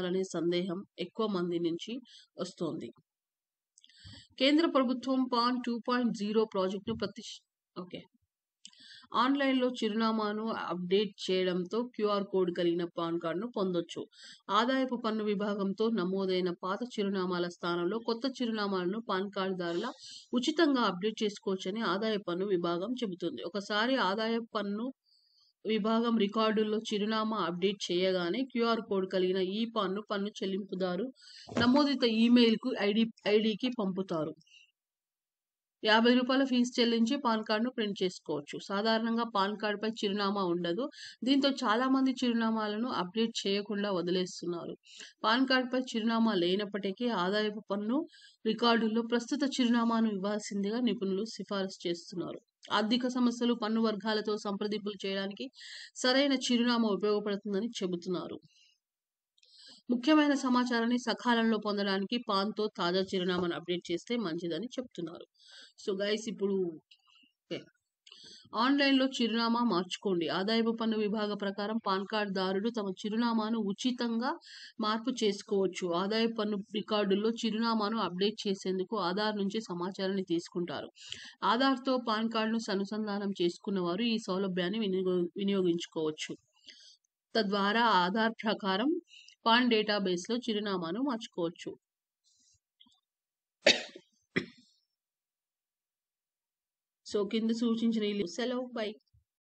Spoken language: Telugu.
అనే సందేహం ఎక్కువ మంది నుంచి వస్తోంది. కేంద్ర ప్రభుత్వం పాన్ 2.0 ప్రాజెక్టును ఆన్లైన్లో చిరునామాను అప్డేట్ చేయడంతో క్యూఆర్ కోడ్ కలిగిన పాన్ కార్డును పొందొచ్చు. ఆదాయపు పన్ను విభాగంతో నమోదైన పాత చిరునామాల స్థానంలో కొత్త చిరునామాలను పాన్ కార్డుదారుల ఉచితంగా అప్డేట్ చేసుకోవచ్చని ఆదాయ పన్ను విభాగం చెబుతుంది. ఒకసారి ఆదాయ పన్ను విభాగం రికార్డుల్లో చిరునామా అప్డేట్ చేయగానే క్యూఆర్ కోడ్ కలిగిన ఈ పాన్ను పన్ను చెల్లింపుదారు నమోదిత ఈమెయిల్కు ఐడికి పంపుతారు. ₹50 ఫీజు చెల్లించి పాన్ కార్డును ప్రింట్ చేసుకోవచ్చు. సాధారణంగా పాన్ కార్డుపై చిరునామా ఉండదు. దీంతో చాలా మంది చిరునామాలను అప్డేట్ చేయకుండా వదిలేస్తున్నారు. పాన్ కార్డుపై చిరునామా లేనప్పటికీ ఆదాయపు పన్ను రికార్డుల్లో ప్రస్తుత చిరునామాను ఇవ్వాల్సిందిగా నిపుణులు సిఫారసు చేస్తున్నారు. ఆర్థిక సమస్యలు, పన్ను వర్గాలతో సంప్రదింపులు చేయడానికి సరైన చిరునామా ఉపయోగపడుతుందని చెబుతున్నారు. ముఖ్యమైన సమాచారాన్ని సకాలంలో పొందడానికి పాన్తో తాజా చిరునామాను అప్డేట్ చేస్తే మంచిదని చెప్తున్నారు. సో గైస్, ఇప్పుడు ఆన్లైన్లో చిరునామా మార్చుకోండి. ఆదాయపు పన్ను విభాగ ప్రకారం పాన్ కార్డుదారులు తమ చిరునామాను ఉచితంగా మార్పు చేసుకోవచ్చు. ఆదాయపు పన్ను రికార్డుల్లో చిరునామాను అప్డేట్ చేసేందుకు ఆధార్ నుంచి సమాచారాన్ని తీసుకుంటారు. ఆధార్తో పాన్ కార్డును అనుసంధానం చేసుకున్న వారు ఈ సౌలభ్యాన్ని వినియోగించుకోవచ్చు. తద్వారా ఆధార్ ప్రకారం పాన్ డేటాబేస్లో చిరునామాను మార్చుకోవచ్చు. సో కింద సూచించిన సెలవు. బై.